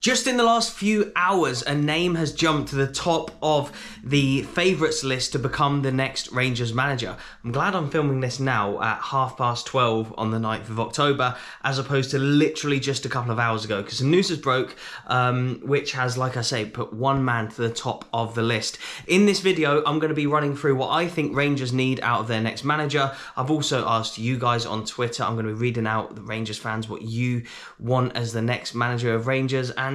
Just in the last few hours, a name has jumped to the top of the favourites list to become the next Rangers manager. I'm glad I'm filming this now at 12:30 on the 9th of October, as opposed to literally just a couple of hours ago, because some news has broke, which has, like I say, put one man to the top of the list. In this video, I'm going to be running through what I think Rangers need out of their next manager. I've also asked you guys on Twitter, I'm going to be reading out the Rangers fans what you want as the next manager of Rangers, and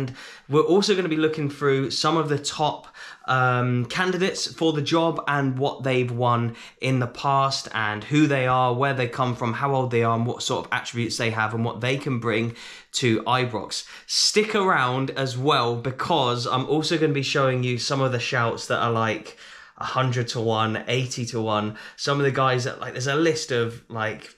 we're also going to be looking through some of the top candidates for the job and what they've won in the past and who they are, where they come from, how old they are, and what sort of attributes they have and what they can bring to Ibrox. Stick around as well, because I'm also going to be showing you some of the shouts that are like 100 to 1, 80 to 1. Some of the guys that, like, there's a list of like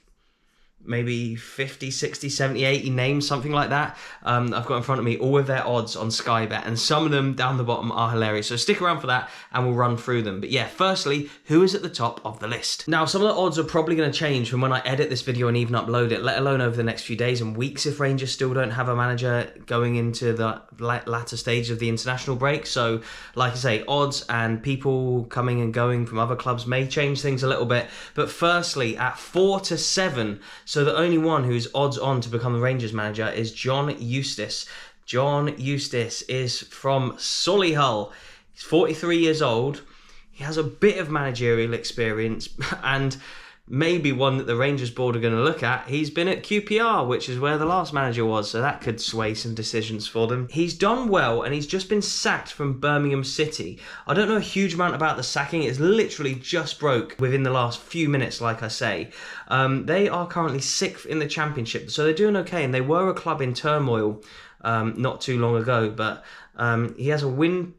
maybe 50, 60, 70, 80 names, something like that. I've got in front of me all of their odds on Sky Bet, and some of them down the bottom are hilarious. So stick around for that and we'll run through them. But yeah, firstly, who is at the top of the list? Now, some of the odds are probably going to change from when I edit this video and even upload it, let alone over the next few days and weeks if Rangers still don't have a manager going into the latter stage of the international break. So like I say, odds and people coming and going from other clubs may change things a little bit. But firstly, at 4 to 7, so the only one who's odds on to become the Rangers manager is John Eustace. John Eustace is from Solihull. He's 43 years old. He has a bit of managerial experience and maybe one that the Rangers board are going to look at. He's been at QPR, which is where the last manager was, so that could sway some decisions for them. He's done well, and he's just been sacked from Birmingham City. I don't know a huge amount about the sacking. It's literally just broke within the last few minutes, like I say. They are currently 6th in the Championship, so they're doing okay, and they were a club in turmoil not too long ago, but he has a win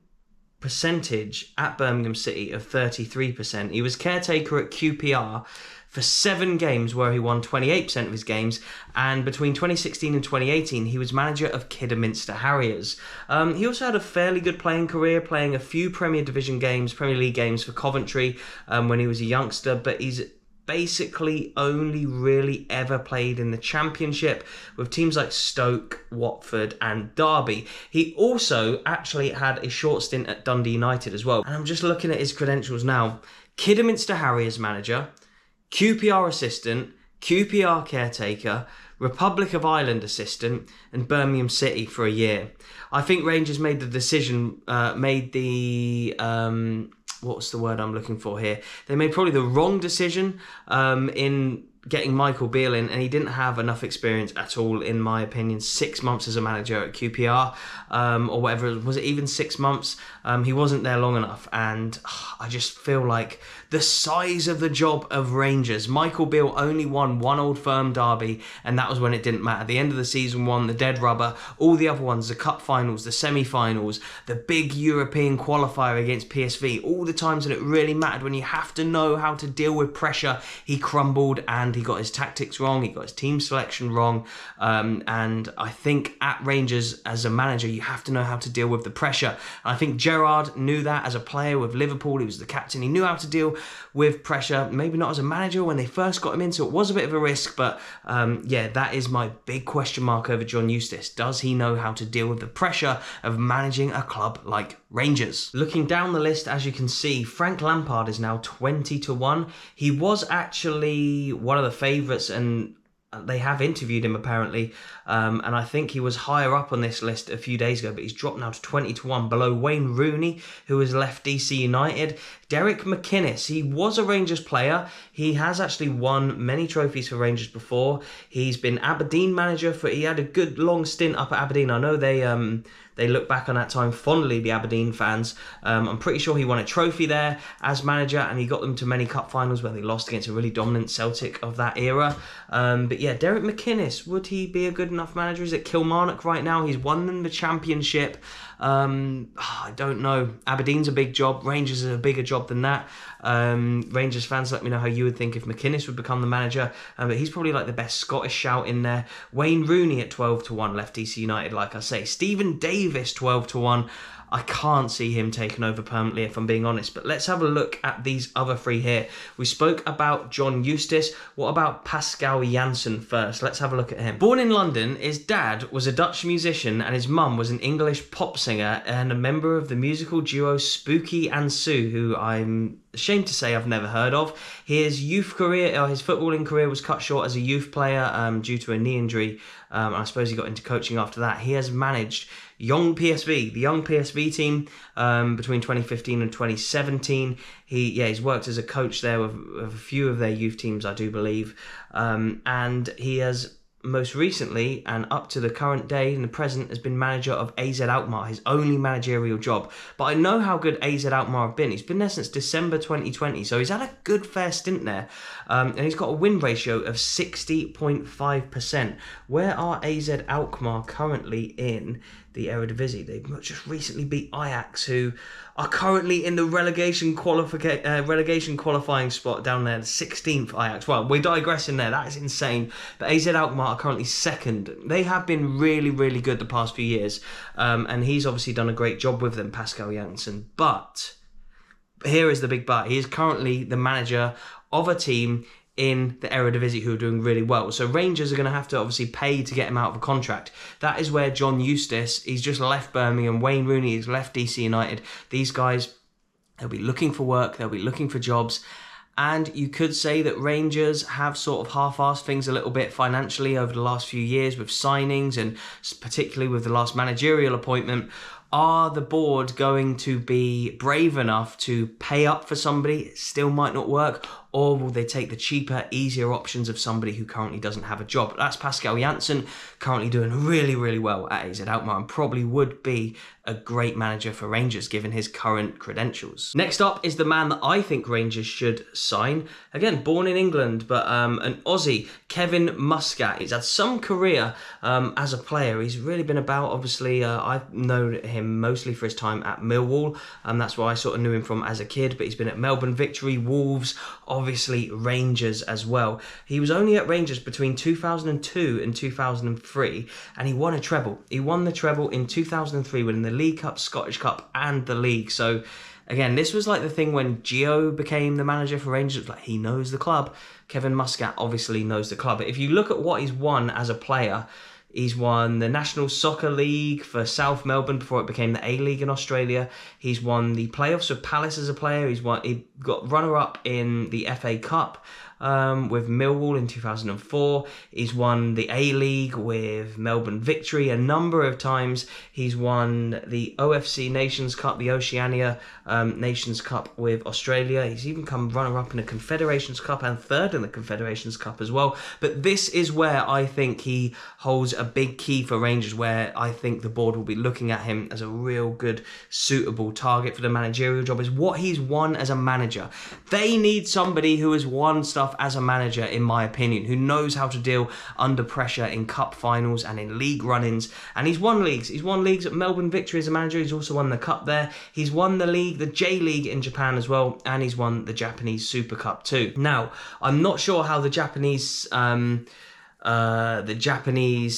percentage at Birmingham City of 33%. He was caretaker at QPR for 7 games where he won 28% of his games, and between 2016 and 2018 he was manager of Kidderminster Harriers. He also had a fairly good playing career, playing a few Premier League games for Coventry when he was a youngster, but he's basically only really ever played in the Championship with teams like Stoke, Watford and Derby. He also actually had a short stint at Dundee United as well. And I'm just looking at his credentials now. Kidderminster Harriers manager, QPR assistant, QPR caretaker, Republic of Ireland assistant and Birmingham City for a year. I think Rangers made the decision, what's the word I'm looking for here? They made probably the wrong decision in getting Michael Beale in, and he didn't have enough experience at all, in my opinion. 6 months as a manager at QPR, or whatever, was it even 6 months? He wasn't there long enough, and I just feel like the size of the job of Rangers. Michael Beale only won one Old Firm derby, and that was when it didn't matter. The end of the season won the dead rubber. All the other ones, the cup finals, the semi-finals, the big European qualifier against PSV, all the times that it really mattered when you have to know how to deal with pressure, he crumbled and he got his tactics wrong, he got his team selection wrong, and I think at Rangers as a manager you have to know how to deal with the pressure. And I think Gerrard knew that as a player with Liverpool. He was the captain, he knew how to deal with pressure, maybe not as a manager when they first got him in, so it was a bit of a risk, but yeah, that is my big question mark over John Eustace. Does he know how to deal with the pressure of managing a club like Rangers? Looking down the list, as you can see, Frank Lampard is now 20 to 1. He was actually one of the favourites, and they have interviewed him apparently, and I think he was higher up on this list a few days ago, but he's dropped now to 20 to 1, below Wayne Rooney, who has left DC United. Derek McInnes, he was a Rangers player. He has actually won many trophies for Rangers before. He's been Aberdeen manager he had a good long stint up at Aberdeen. I know they look back on that time fondly, the Aberdeen fans. I'm pretty sure he won a trophy there as manager, and he got them to many cup finals where they lost against a really dominant Celtic of that era. But yeah, Derek McInnes, would he be a good enough manager? Is it Kilmarnock right now? He's won them the Championship. I don't know. Aberdeen's a big job. Rangers is a bigger job than that. Rangers fans, let me know how you would think if McInnes would become the manager. But he's probably like the best Scottish shout in there. Wayne Rooney at 12 to 1 left DC United, like I say. Stephen Davis 12 to 1. I can't see him taking over permanently, if I'm being honest. But let's have a look at these other three here. We spoke about John Eustace. What about Pascal Jansen first? Let's have a look at him. Born in London, his dad was a Dutch musician and his mum was an English pop singer and a member of the musical duo Spooky and Sue, who I'm ashamed to say I've never heard of. His youth career, his footballing career was cut short as a youth player due to a knee injury. I suppose he got into coaching after that. He has managed the young PSV team between 2015 and 2017. He's worked as a coach there with a few of their youth teams, I do believe. And he has most recently and up to the current day in the present has been manager of AZ Alkmaar, his only managerial job. But I know how good AZ Alkmaar have been. He's been there since December 2020, so he's had a good fair stint there. And he's got a win ratio of 60.5%. Where are AZ Alkmaar currently in the Eredivisie? They've just recently beat Ajax, who are currently in the relegation qualifying spot down there, the 16th Ajax. Well, we're digressing there. That is insane. But AZ Alkmaar are currently second. They have been really, really good the past few years. And he's obviously done a great job with them, Pascal Jansen. But here is the big but. He is currently the manager of a team in the Eredivisie who are doing really well. So Rangers are going to have to obviously pay to get him out of a contract. That is where John Eustace, he's just left Birmingham. Wayne Rooney has left DC United. These guys, they'll be looking for work. They'll be looking for jobs. And you could say that Rangers have sort of half-assed things a little bit financially over the last few years with signings and particularly with the last managerial appointment. Are the board going to be brave enough to pay up for somebody? It still might not work. Or will they take the cheaper, easier options of somebody who currently doesn't have a job? That's Pascal Jansen, currently doing really, really well at AZ Alkmaar and probably would be a great manager for Rangers given his current credentials. Next up is the man that I think Rangers should sign. Again, born in England, but an Aussie, Kevin Muscat. He's had some career as a player. He's really been about, obviously, I've known him mostly for his time at Millwall. That's where I sort of knew him from as a kid, but he's been at Melbourne Victory, Wolves, obviously Rangers as well. He was only at Rangers between 2002 and 2003, and he won a treble. He won the treble in 2003, winning the League Cup, Scottish Cup, and the league. So again, this was like the thing when Gio became the manager for Rangers. It was like, he knows the club. Kevin Muscat obviously knows the club. But if you look at what he's won as a player, he's won the National Soccer League for South Melbourne before it became the A-League in Australia. He's won the playoffs with Palace as a player. He got runner-up in the FA Cup with Millwall in 2004. He's won the A-League with Melbourne Victory a number of times. He's won the OFC Nations Cup, the Oceania Nations Cup with Australia. He's even come runner-up in the Confederations Cup and third in the Confederations Cup as well. But this is where I think he holds a big key for Rangers, where I think the board will be looking at him as a real good, suitable target for the managerial job, is what he's won as a manager. They need somebody who has won stuff as a manager, in my opinion, who knows how to deal under pressure in cup finals and in league run-ins. And he's won leagues. He's won leagues at Melbourne Victory as a manager. He's also won the cup there. He's won the league, the J-League in Japan as well, and he's won the Japanese Super Cup too. Now, I'm not sure how the Japanese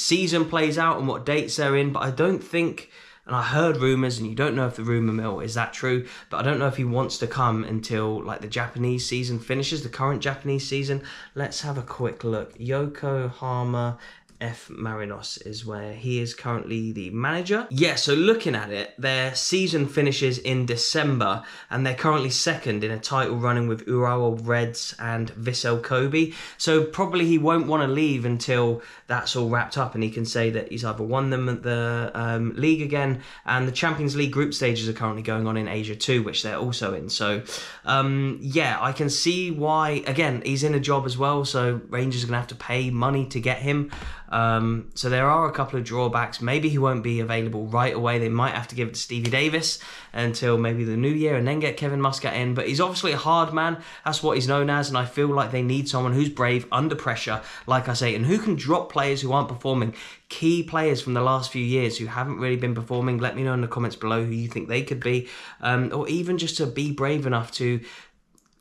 season plays out and what dates they're in, but I don't think, and I heard rumours, and you don't know if the rumour mill is that true, but I don't know if he wants to come until like the Japanese season finishes, the current Japanese season. Let's have a quick look. Yokohama F. Marinos is where he is currently the manager. Yeah, so looking at it, their season finishes in December and they're currently second in a title running with Urawa Reds and Vissel Kobe. So probably he won't want to leave until that's all wrapped up and he can say that he's either won them at the league again, and the Champions League group stages are currently going on in Asia too, which they're also in. So yeah, I can see why. Again, he's in a job as well, so Rangers are going to have to pay money to get him. So there are a couple of drawbacks. Maybe he won't be available right away. They might have to give it to Stevie Davis until maybe the new year and then get Kevin Muscat in. But he's obviously a hard man. That's what he's known as. And I feel like they need someone who's brave under pressure, like I say, and who can drop players who aren't performing. Key players from the last few years who haven't really been performing. Let me know in the comments below who you think they could be. Or even just to be brave enough to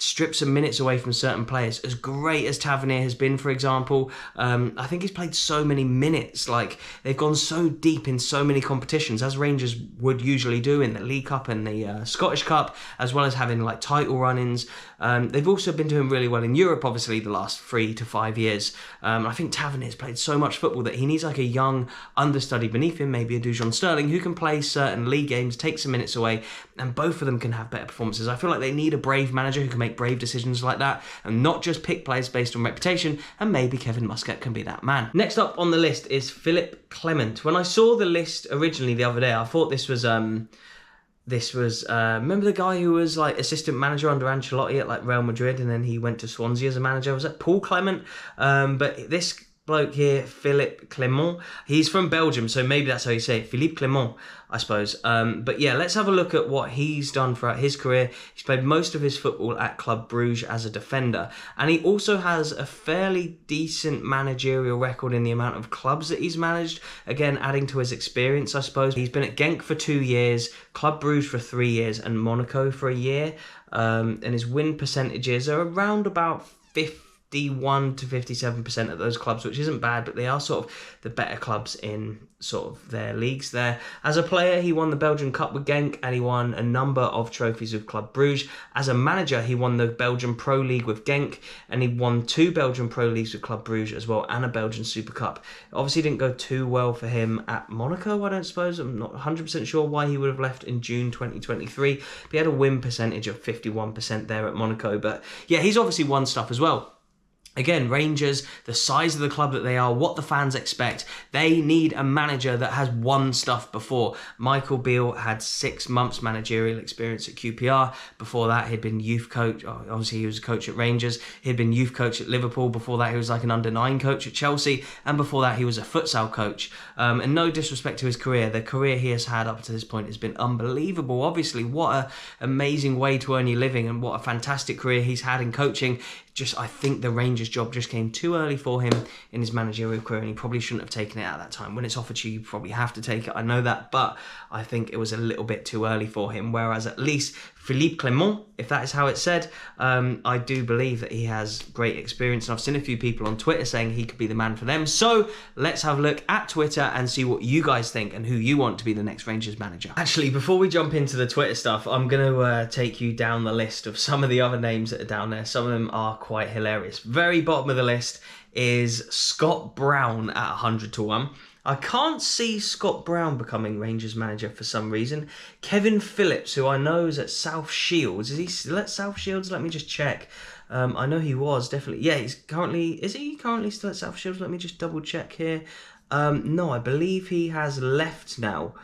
strip some minutes away from certain players. As great as Tavernier has been, for example, I think he's played so many minutes. Like, they've gone so deep in so many competitions, as Rangers would usually do in the League Cup and the Scottish Cup, as well as having like title run-ins. They've also been doing really well in Europe, obviously, the last 3 to 5 years. I think Tavernier's played so much football that he needs like a young understudy beneath him, maybe a Dujon Sterling, who can play certain league games, take some minutes away, and both of them can have better performances. I feel like they need a brave manager who can make brave decisions like that and not just pick players based on reputation, and maybe Kevin Muscat can be that man. Next up on the list is Philippe Clement. When I saw the list originally the other day, I thought this was remember the guy who was like assistant manager under Ancelotti at like Real Madrid, and then he went to Swansea as a manager? Was that Paul Clement? But this bloke here, Philippe Clement, he's from Belgium, so maybe that's how you say it, Philippe Clement, I suppose. But yeah, let's have a look at what he's done throughout his career. He's played most of his football at Club Bruges as a defender, and he also has a fairly decent managerial record in the amount of clubs that he's managed, again adding to his experience, I suppose. He's been at Genk for 2 years, Club Bruges for 3 years, and Monaco for a year, and his win percentages are around about 51 to 57% at those clubs, which isn't bad, but they are sort of the better clubs in sort of their leagues there. As a player, he won the Belgian Cup with Genk, and he won a number of trophies with Club Bruges. As a manager, he won the Belgian Pro League with Genk, and he won 2 Belgian Pro Leagues with Club Bruges as well, and a Belgian Super Cup. Obviously didn't go too well for him at Monaco, I don't suppose. I'm not 100% sure why he would have left in June 2023. But he had a win percentage of 51% there at Monaco. But yeah, he's obviously won stuff as well. Again, Rangers, the size of the club that they are, what the fans expect, they need a manager that has won stuff before. Michael Beale had 6 months managerial experience at QPR. Before that, he'd been youth coach. Obviously, he was a coach at Rangers. He'd been youth coach at Liverpool. Before that, he was like an under-9 coach at Chelsea. And before that, he was a futsal coach. And no disrespect to his career, the career he has had up to this point has been unbelievable. Obviously, what an amazing way to earn your living, and what a fantastic career he's had in coaching. I think the Rangers job just came too early for him in his managerial career, and he probably shouldn't have taken it at that time. When it's offered to you, you probably have to take it. I know that, but I think it was a little bit too early for him. Whereas at least Philippe Clement, if that is how it's said, I do believe that he has great experience, and I've seen a few people on Twitter saying he could be the man for them. So let's have a look at Twitter and see what you guys think and who you want to be the next Rangers manager. Actually, before we jump into the Twitter stuff, I'm going to take you down the list of some of the other names that are down there. Some of them are quite hilarious. Very bottom of the list is Scott Brown at 100 to 1. I can't see Scott Brown becoming Rangers manager for some reason. Kevin Phillips, who I know is at South Shields. Is he still at South Shields? Let me just check. I know he was, definitely. Yeah, is he currently still at South Shields? Let me just double check here. No, I believe he has left now.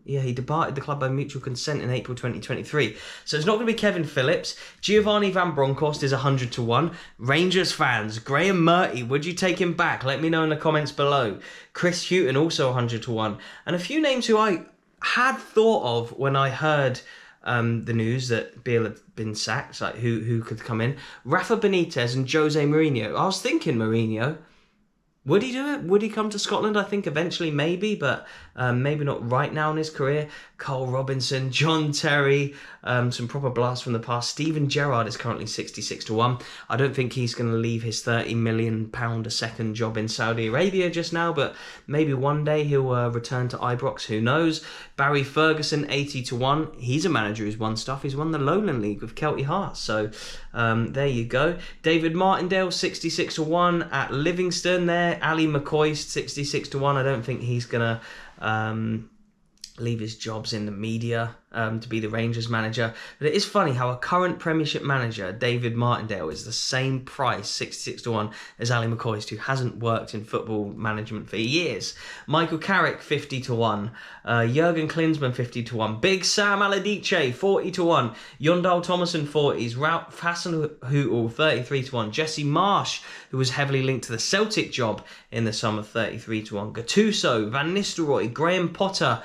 Yeah, he departed the club by mutual consent in April 2023. So it's not going to be Kevin Phillips. Giovanni Van Bronckhorst is 100 to 1. Rangers fans, Graham Murty, would you take him back? Let me know in the comments below. Chris Hughton, also 100 to 1. And a few names who I had thought of when I heard the news that Beale had been sacked, like who could come in. Rafa Benitez and Jose Mourinho. I was thinking Mourinho. Would he do it? Would he come to Scotland? I think eventually maybe, but maybe not right now in his career. Carl Robinson, John Terry, some proper blasts from the past. Steven Gerrard is currently 66 to 1. I don't think he's going to leave his £30 million a second job in Saudi Arabia just now, but maybe one day he'll return to Ibrox, who knows. Barry Ferguson, 80 to 1. He's a manager who's won stuff. He's won the Lowland League with Kelty Hearts, so there you go. David Martindale, 66 to 1 at Livingston there. Ali McCoy, 66 to 1. I don't think he's going to leave his jobs in the media to be the Rangers manager. But it is funny how a current Premiership manager, David Martindale, is the same price, 66 to 1, as Ali McCoy, who hasn't worked in football management for years. Michael Carrick, 50 to 1. Jurgen Klinsmann, 50 to 1. Big Sam Aladice, 40 to 1. Yondal Thomason, 40s. Ralph Hasenhuttl, 33 to 1. Jesse Marsh, who was heavily linked to the Celtic job in the summer, 33 to 1. Gattuso, Van Nistelrooy, Graham Potter,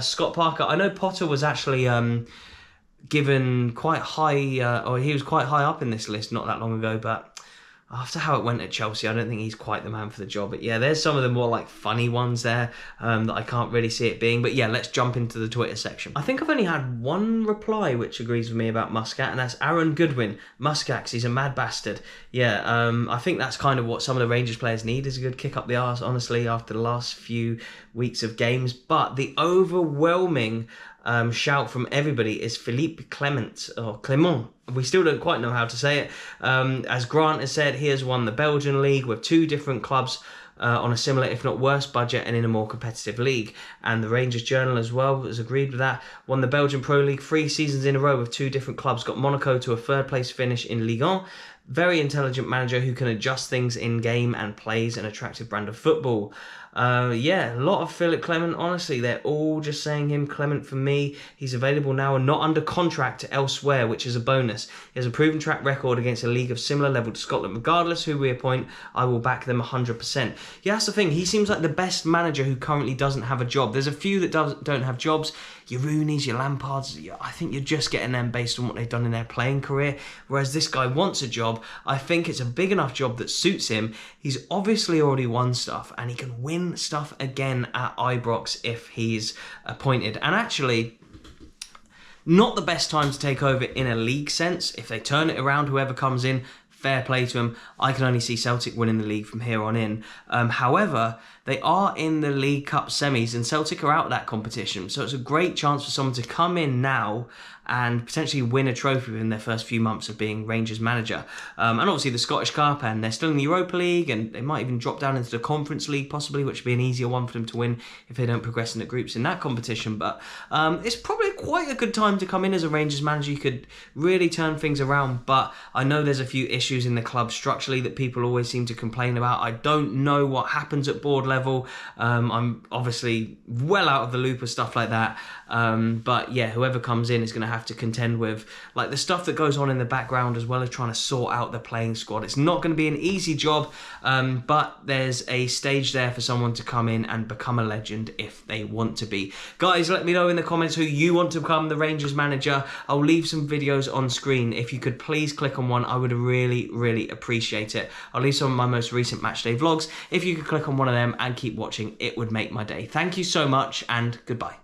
Scott Parker. I know Potter was actually given quite high, or he was quite high up in this list not that long ago, but after how it went at Chelsea, I don't think he's quite the man for the job. But yeah, there's some of the more like funny ones there that I can't really see it being. But yeah, let's jump into the Twitter section. I think I've only had one reply which agrees with me about Muscat, and that's Aaron Goodwin. Muscat, 'cause he's a mad bastard. Yeah, I think that's kind of what some of the Rangers players need, is a good kick up the arse, honestly, after the last few weeks of games. But the overwhelming shout from everybody is Philippe Clement, or Clement. We still don't quite know how to say it. As Grant has said, he has won the Belgian league with 2 different clubs on a similar, if not worse, budget and in a more competitive league. And the Rangers Journal as well has agreed with that. Won the Belgian Pro League 3 seasons in a row with 2 different clubs. Got Monaco to a 3rd place finish in Ligue 1. Very intelligent manager who can adjust things in game and plays an attractive brand of football. Yeah, a lot of Philippe Clement, honestly. They're all just saying him. Clement for me. He's available now and not under contract elsewhere, which is a bonus. He has a proven track record against a league of similar level to Scotland. Regardless who we appoint, I will back them 100%. Yeah, that's the thing. He seems like the best manager who currently doesn't have a job. There's a few that don't have jobs. Your Rooneys, your Lampards, I think you're just getting them based on what they've done in their playing career. Whereas this guy wants a job. I think it's a big enough job that suits him. He's obviously already won stuff, and he can win stuff again at Ibrox if he's appointed. And actually, not the best time to take over in a league sense. If they turn it around, whoever comes in, fair play to him. I can only see Celtic winning the league from here on in. However, they are in the League Cup semis and Celtic are out of that competition. So it's a great chance for someone to come in now and potentially win a trophy within their first few months of being Rangers manager. And obviously the Scottish Cup, and they're still in the Europa League, and they might even drop down into the Conference League possibly, which would be an easier one for them to win if they don't progress in the groups in that competition. But it's probably quite a good time to come in as a Rangers manager. You could really turn things around, but I know there's a few issues in the club structurally that people always seem to complain about. I don't know what happens at board level. I'm obviously well out of the loop of stuff like that. But yeah, whoever comes in is going to have to contend with like the stuff that goes on in the background, as well as trying to sort out the playing squad. It's not going to be an easy job, but there's a stage there for someone to come in and become a legend if they want to be. Guys, let me know in the comments who you want to become the Rangers manager. I'll leave some videos on screen. If you could please click on one, I would really appreciate it. I'll leave some of my most recent matchday vlogs. If you could click on one of them and keep watching, it would make my day. Thank you so much, and goodbye.